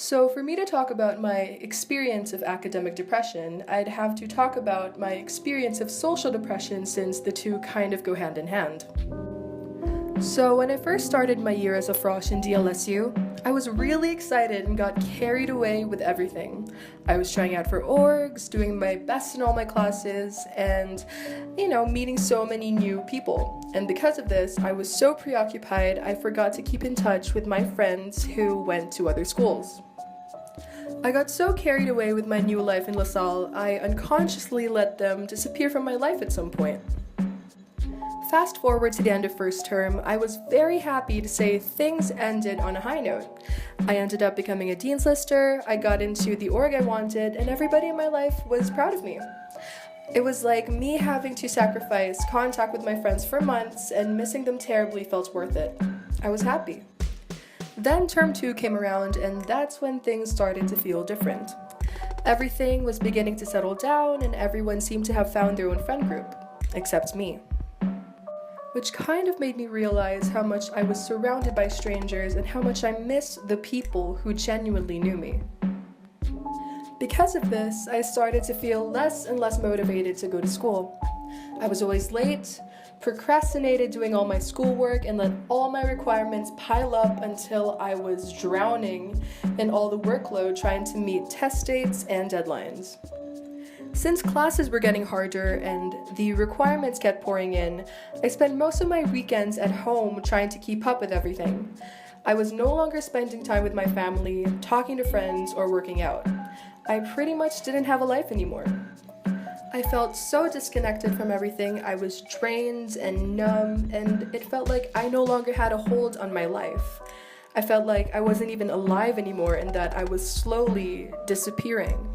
So, for me to talk about my experience of academic depression, I'd have to talk about my experience of social depression since the two kind of go hand in hand. So, when I first started my year as a frosh in DLSU, I was really excited and got carried away with everything. I was trying out for orgs, doing my best in all my classes, and, meeting so many new people. And because of this, I was so preoccupied I forgot to keep in touch with my friends who went to other schools. I got so carried away with my new life in LaSalle, I unconsciously let them disappear from my life at some point. Fast forward to the end of first term, I was very happy to say things ended on a high note. I ended up becoming a Dean's Lister, I got into the org I wanted, and everybody in my life was proud of me. It was like me having to sacrifice contact with my friends for months and missing them terribly felt worth it. I was happy. Then term 2 came around, and that's when things started to feel different. Everything was beginning to settle down, and everyone seemed to have found their own friend group, except me. Which kind of made me realize how much I was surrounded by strangers and how much I missed the people who genuinely knew me. Because of this, I started to feel less and less motivated to go to school. I was always late, procrastinated doing all my schoolwork, and let all my requirements pile up until I was drowning in all the workload trying to meet test dates and deadlines. Since classes were getting harder and the requirements kept pouring in, I spent most of my weekends at home trying to keep up with everything. I was no longer spending time with my family, talking to friends, or working out. I pretty much didn't have a life anymore. I felt so disconnected from everything. I was drained and numb, and it felt like I no longer had a hold on my life. I felt like I wasn't even alive anymore and that I was slowly disappearing.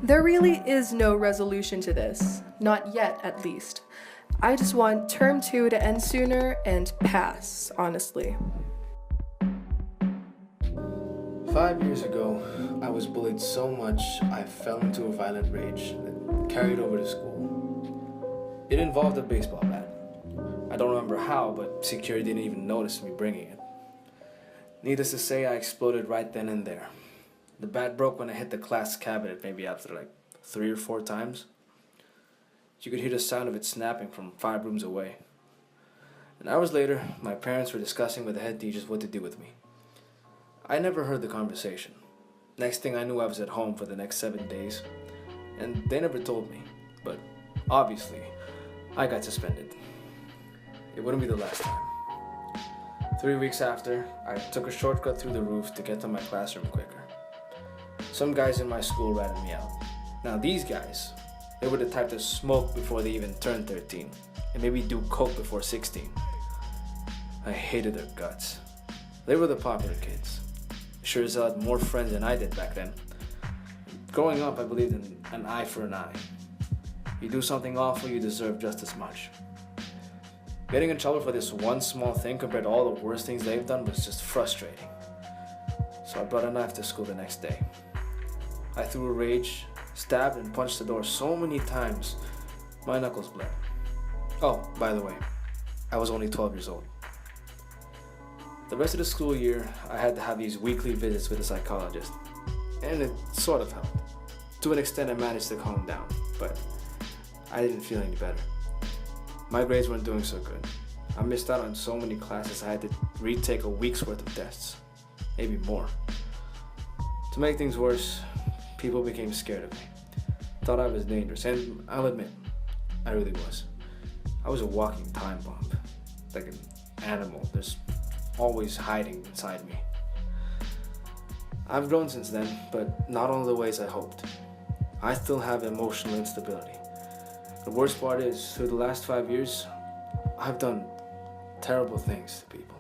There really is no resolution to this, not yet at least. I just want term 2 to end sooner and pass, honestly. 5 years ago, I was bullied so much I fell into a violent rage that carried over to school. It involved a baseball bat. I don't remember how, but security didn't even notice me bringing it. Needless to say, I exploded right then and there. The bat broke when I hit the class cabinet, maybe after like 3 or 4 times. You could hear the sound of it snapping from 5 rooms away. And hours later, my parents were discussing with the head teachers what to do with me. I never heard the conversation. Next thing I knew, I was at home for the next 7 days, and they never told me. But obviously, I got suspended. It wouldn't be the last time. 3 weeks after, I took a shortcut through the roof to get to my classroom quicker. Some guys in my school ratted me out. Now these guys, they were the type to smoke before they even turned 13, and maybe do coke before 16. I hated their guts. They were the popular kids. Sure as hell had more friends than I did back then. Growing up, I believed in an eye for an eye. You do something awful, you deserve just as much. Getting in trouble for this one small thing compared to all the worst things they've done was just frustrating. So I brought a knife to school the next day. I threw a rage, stabbed and punched the door so many times, my knuckles bled. Oh, by the way, I was only 12 years old. The rest of the school year, I had to have these weekly visits with a psychologist, and it sort of helped. To an extent, I managed to calm down, but I didn't feel any better. My grades weren't doing so good. I missed out on so many classes I had to retake a week's worth of tests, maybe more. To make things worse, people became scared of me, thought I was dangerous, and I'll admit, I really was. I was a walking time bomb, like an animal, just always hiding inside me. I've grown since then, but not all the ways I hoped. I still have emotional instability. The worst part is, through the last 5 years, I've done terrible things to people.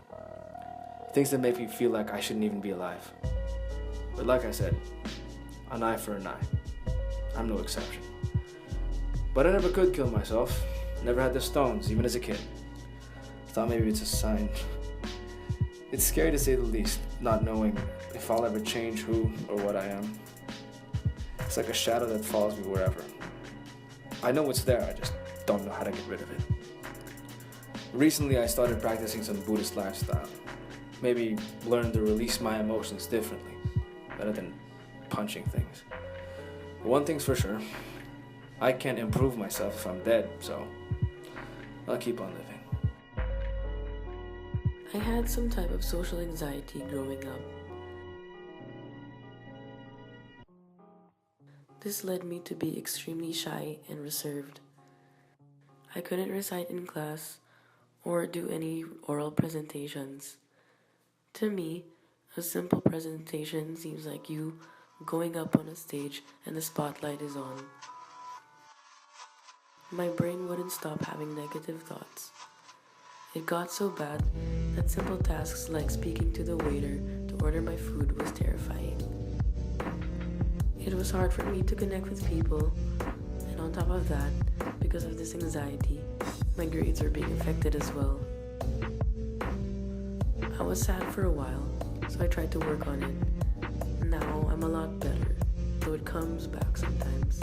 Things that make me feel like I shouldn't even be alive. But like I said, an eye for an eye. I'm no exception. But I never could kill myself. Never had the stones, even as a kid. Thought maybe it's a sign. It's scary to say the least, not knowing if I'll ever change who or what I am. It's like a shadow that follows me wherever. I know it's there, I just don't know how to get rid of it. Recently, I started practicing some Buddhist lifestyle. Maybe learn to release my emotions differently. rather than punching things. One thing's for sure, I can't improve myself if I'm dead, so I'll keep on living. I had some type of social anxiety growing up. This led me to be extremely shy and reserved. I couldn't recite in class or do any oral presentations. To me, a simple presentation seems like you going up on a stage and the spotlight is on. My brain wouldn't stop having negative thoughts. It got so bad that simple tasks like speaking to the waiter to order my food was terrifying. It was hard for me to connect with people, and on top of that, because of this anxiety, my grades were being affected as well. I was sad for a while, so I tried to work on it. Now I'm a lot better, though it comes back sometimes.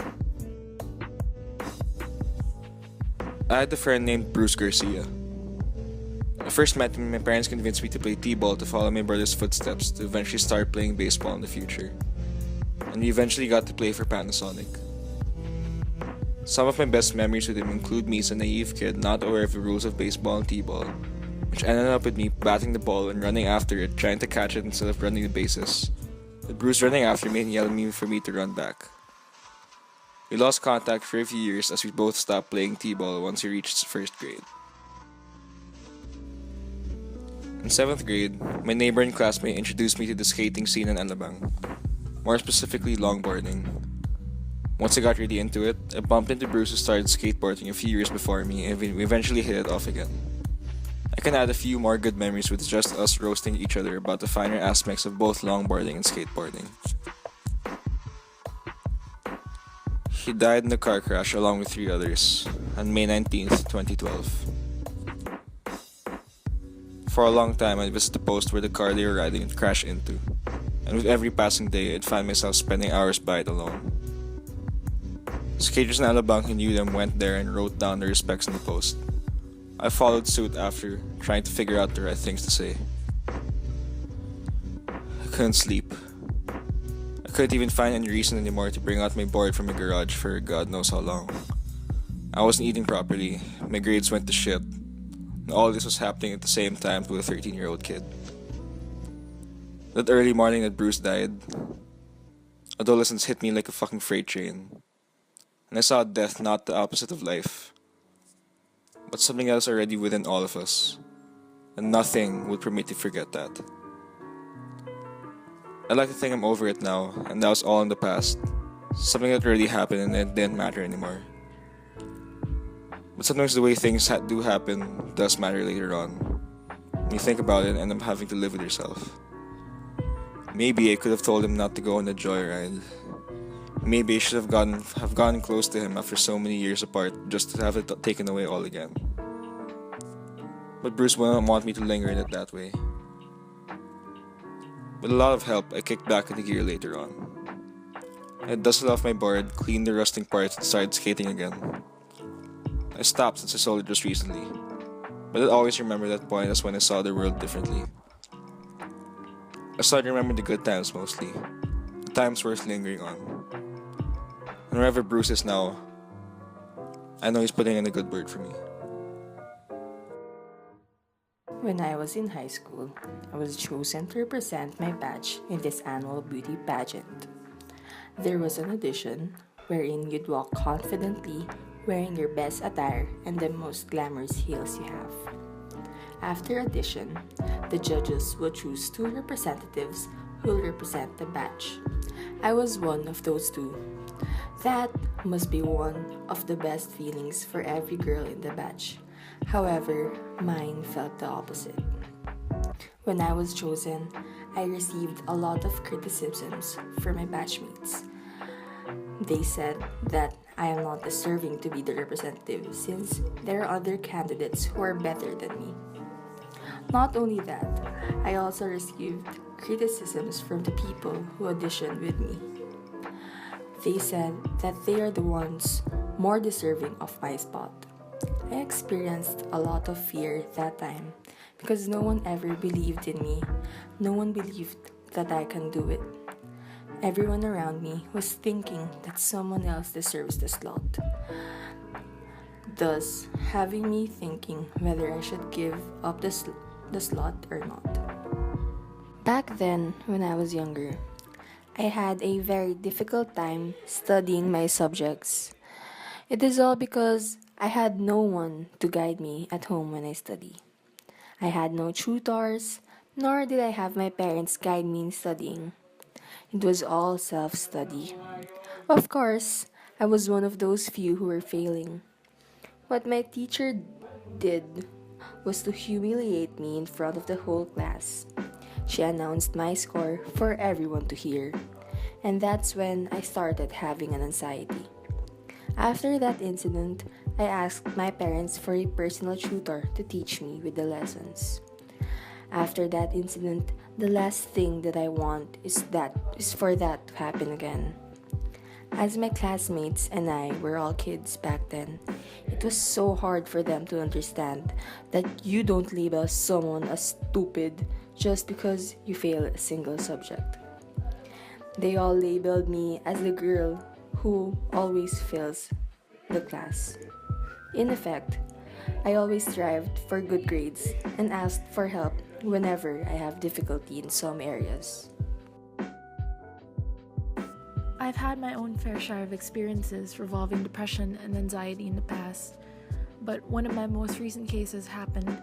I had a friend named Bruce Garcia. I first met him when my parents convinced me to play t-ball to follow my brother's footsteps to eventually start playing baseball in the future. And we eventually got to play for Panasonic. Some of my best memories with him include me as a naive kid not aware of the rules of baseball and t-ball, which ended up with me batting the ball and running after it, trying to catch it instead of running the bases, with Bruce running after me and yelling for me to run back. We lost contact for a few years as we both stopped playing t-ball once we reached first grade. In 7th grade, my neighbor and classmate introduced me to the skating scene in Alabang, more specifically longboarding. Once I got really into it, I bumped into Bruce who started skateboarding a few years before me and we eventually hit it off again. I can add a few more good memories with just us roasting each other about the finer aspects of both longboarding and skateboarding. He died in a car crash along with 3 others on May 19th, 2012. For a long time, I'd visit the post where the car they were riding would crash into, and with every passing day, I'd find myself spending hours by it alone. Skaters in Alabang who knew them went there and wrote down their respects on the post. I followed suit after, trying to figure out the right things to say. I couldn't sleep. I couldn't even find any reason anymore to bring out my board from my garage for God knows how long. I wasn't eating properly, my grades went to shit, and all this was happening at the same time to a 13-year-old kid. That early morning that Bruce died, adolescence hit me like a fucking freight train. And I saw death not the opposite of life, but something else already within all of us. And nothing would permit me to forget that. I'd like to think I'm over it now, and that was all in the past. Something that already happened and it didn't matter anymore. But sometimes the way things do happen does matter later on. When you think about it and end up having to live with yourself. Maybe I could have told him not to go on a joyride. Maybe I should have gotten close to him after so many years apart just to have it taken away all again. But Bruce wouldn't want me to linger in it that way. With a lot of help, I kicked back into gear later on. I dusted off my board, cleaned the rusting parts, and started skating again. I stopped since I sold it just recently, but I always remember that point as when I saw the world differently. I started to remember the good times mostly, the times worth lingering on. And wherever Bruce is now, I know he's putting in a good word for me. When I was in high school, I was chosen to represent my batch in this annual beauty pageant. There was an audition wherein you'd walk confidently wearing your best attire and the most glamorous heels you have. After audition, the judges will choose 2 representatives who will represent the batch. I was one of those 2. That must be one of the best feelings for every girl in the batch. However, mine felt the opposite. When I was chosen, I received a lot of criticisms from my batchmates. They said that I am not deserving to be the representative since there are other candidates who are better than me. Not only that, I also received criticisms from the people who auditioned with me. They said that they are the ones more deserving of my spot. I experienced a lot of fear that time because no one ever believed in me. No one believed that I can do it. Everyone around me was thinking that someone else deserves the slot, thus having me thinking whether I should give up the slot or not. Back then, when I was younger, I had a very difficult time studying my subjects. It is all because I had no one to guide me at home when I study. I had no tutors, nor did I have my parents guide me in studying. It was all self-study. Of course, I was one of those few who were failing. What my teacher did was to humiliate me in front of the whole class. She announced my score for everyone to hear, and that's when I started having an anxiety. After that incident, I asked my parents for a personal tutor to teach me with the lessons. After that incident, the last thing that I want is for that to happen again. As my classmates and I were all kids back then, it was so hard for them to understand that you don't label someone as stupid just because you fail a single subject. They all labeled me as the girl who always fails the class. In effect, I always strived for good grades and asked for help whenever I have difficulty in some areas. I've had my own fair share of experiences revolving depression and anxiety in the past, but one of my most recent cases happened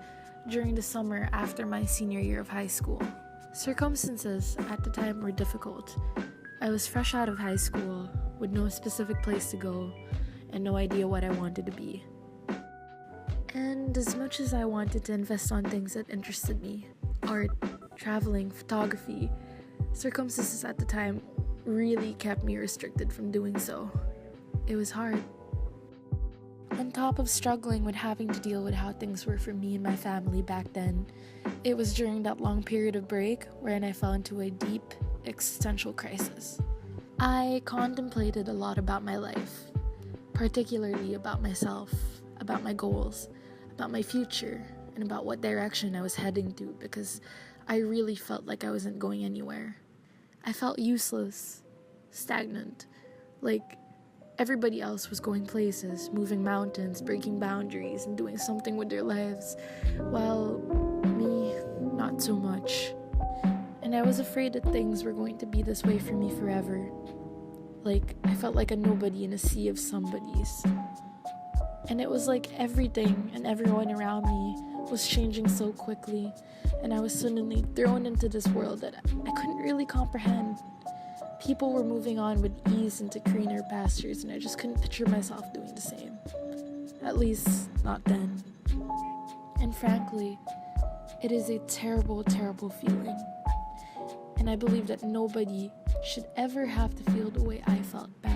during the summer after my senior year of high school. Circumstances at the time were difficult. I was fresh out of high school with no specific place to go and no idea what I wanted to be. And as much as I wanted to invest on things that interested me, art, traveling, photography, circumstances at the time really kept me restricted from doing so. It was hard. On top of struggling with having to deal with how things were for me and my family back then, it was during that long period of break wherein I fell into a deep existential crisis. I contemplated a lot about my life, particularly about myself, about my goals, about my future, and about what direction I was heading to because I really felt like I wasn't going anywhere. I felt useless, stagnant, like everybody else was going places, moving mountains, breaking boundaries, and doing something with their lives, while me, not so much. And I was afraid that things were going to be this way for me forever. Like, I felt like a nobody in a sea of somebodies. And it was like everything and everyone around me was changing so quickly, and I was suddenly thrown into this world that I couldn't really comprehend. People were moving on with ease into greener pastures, and I just couldn't picture myself doing the same. At least, not then. And frankly, it is a terrible, terrible feeling. And I believe that nobody should ever have to feel the way I felt back